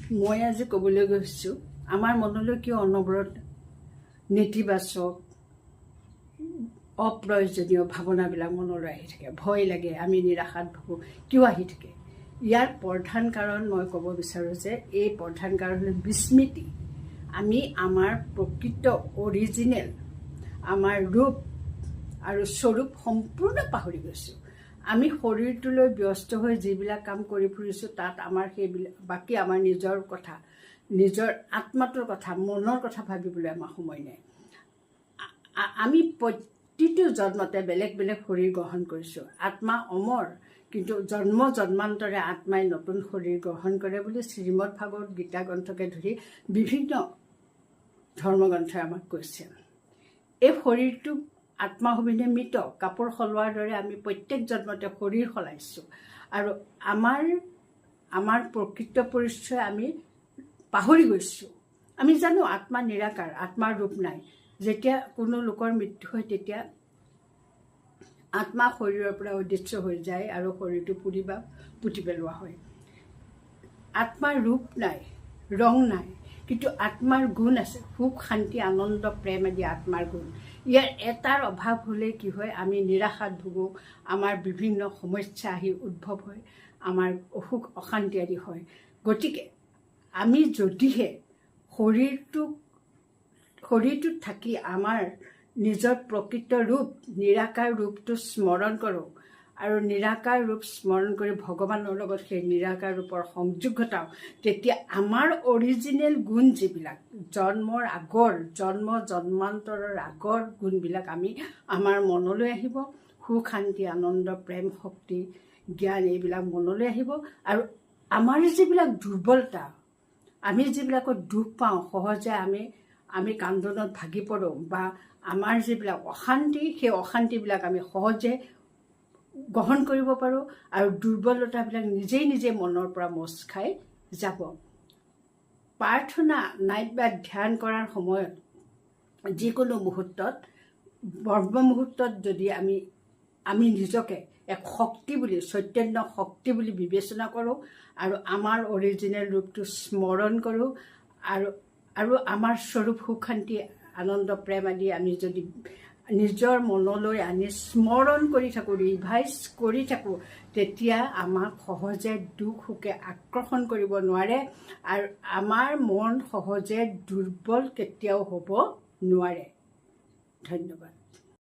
মই আজি ক'বলৈ গৈছোঁ আমাৰ মনলৈ কিয় অনবৰত নেতিবাচক অপ্ৰয়োজনীয় ভাৱনাবিলাক মনলৈ আহি থাকে, ভয় লাগে, আমি নিৰাশাত ভোগোঁ, কিয় আহি থাকে। ইয়াৰ প্ৰধান কাৰণ মই ক'ব বিচাৰোঁ যে এই প্ৰধান কাৰণ হ'ল বিস্মৃতি। আমি আমাৰ প্ৰকৃত অৰিজিনেল আমাৰ ৰূপ আৰু স্বৰূপ সম্পূৰ্ণ পাহৰি গৈছোঁ। আমি শৰীৰটোলৈ ব্যস্ত হৈ যিবিলাক কাম কৰি ফুৰিছোঁ তাত আমাৰ সেইবিলাক বাকী আমাৰ নিজৰ কথা, নিজৰ আত্মাটোৰ কথা, মনৰ কথা ভাবিবলৈ আমাৰ সময় নাই। আমি প্ৰতিটো জন্মতে বেলেগ বেলেগ শৰীৰ গ্ৰহণ কৰিছোঁ। আত্মা অমৰ, কিন্তু জন্ম জন্মান্তৰে আত্মাই নতুন শৰীৰ গ্ৰহণ কৰে বুলি শ্ৰীমদ ভাগৱত গীতা গ্ৰন্থকে ধৰি বিভিন্ন ধৰ্মগ্ৰন্থই আমাক কৈছে। এই শৰীৰটো আত্মা অবিহনে মৃত, কাপোৰ সলোৱাৰ দৰে আমি প্ৰত্যেক জন্মতে শৰীৰ সলাইছোঁ আৰু আমাৰ প্ৰকৃত পৰিচয় আমি পাহৰি গৈছোঁ। আমি জানো আত্মা নিৰাকাৰ, আত্মাৰ ৰূপ নাই। যেতিয়া কোনো লোকৰ মৃত্যু হয় তেতিয়া আত্মা শৰীৰৰ পৰা অদৃশ্য হৈ যায় আৰু শৰীৰটো পুতি পেলোৱা হয়। আত্মাৰ ৰূপ নাই, ৰং নাই, কিন্তু আত্মাৰ গুণ আছে। সুখ, শান্তি, আনন্দ, প্ৰেম আদি আত্মাৰ গুণ। ইয়াৰ এটাৰ অভাৱ হ'লে কি হয়, আমি নিৰাশাত ভোগোঁ, আমাৰ বিভিন্ন সমস্যা আহি উদ্ভৱ হয়, আমাৰ অসুখ অশান্তি আদি হয়। গতিকে আমি যদিহে শৰীৰটোত থাকি আমাৰ নিজৰ প্ৰকৃত ৰূপ নিৰাকাৰ ৰূপটো স্মৰণ কৰোঁ আৰু নিৰাকাৰ ৰূপ স্মৰণ কৰি ভগৱানৰ লগত সেই নিৰাকাৰ ৰূপৰ সংযোগ ঘটাওঁ, তেতিয়া আমাৰ অৰিজিনেল গুণ যিবিলাক জন্মৰ আগৰ জন্মান্তৰৰ আগৰ গুণবিলাক আমাৰ মনলৈ আহিব। সুখ, শান্তি, আনন্দ, প্ৰেম, শক্তি, জ্ঞান এইবিলাক মনলৈ আহিব। আৰু আমাৰ যিবিলাক দুৰ্বলতা, আমি যিবিলাকত দুখ পাওঁ, সহজে আমি কান্দোনত ভাগি পৰোঁ, বা আমাৰ যিবিলাক অশান্তি, সেই অশান্তিবিলাক আমি সহজে গ্ৰহণ কৰিব পাৰোঁ আৰু দুৰ্বলতাবিলাক নিজেই মনৰ পৰা মচ খাই যাব। প্ৰাৰ্থনা নাইবা ধ্যান কৰাৰ সময়ত যিকোনো মুহূৰ্তত, ব্ৰহ্ম মুহূৰ্তত যদি আমি নিজকে এক শক্তি বুলি, চৈতন্য শক্তি বুলি বিবেচনা কৰোঁ আৰু আমাৰ অৰিজিনেল ৰূপটো স্মৰণ কৰোঁ আৰু আমাৰ স্বৰূপ সুখ, শান্তি, আনন্দ, প্ৰেম আদি আমি যদি নিজৰ মনলৈ আনি স্মৰণ কৰি থাকোঁ, ৰিভাইজ কৰি থাকোঁ, তেতিয়া আমাক সহজে দুখ সুখে আকৰ্ষণ কৰিব নোৱাৰে আৰু আমাৰ মন সহজে দুৰ্বল কেতিয়াও হ'ব নোৱাৰে। ধন্যবাদ।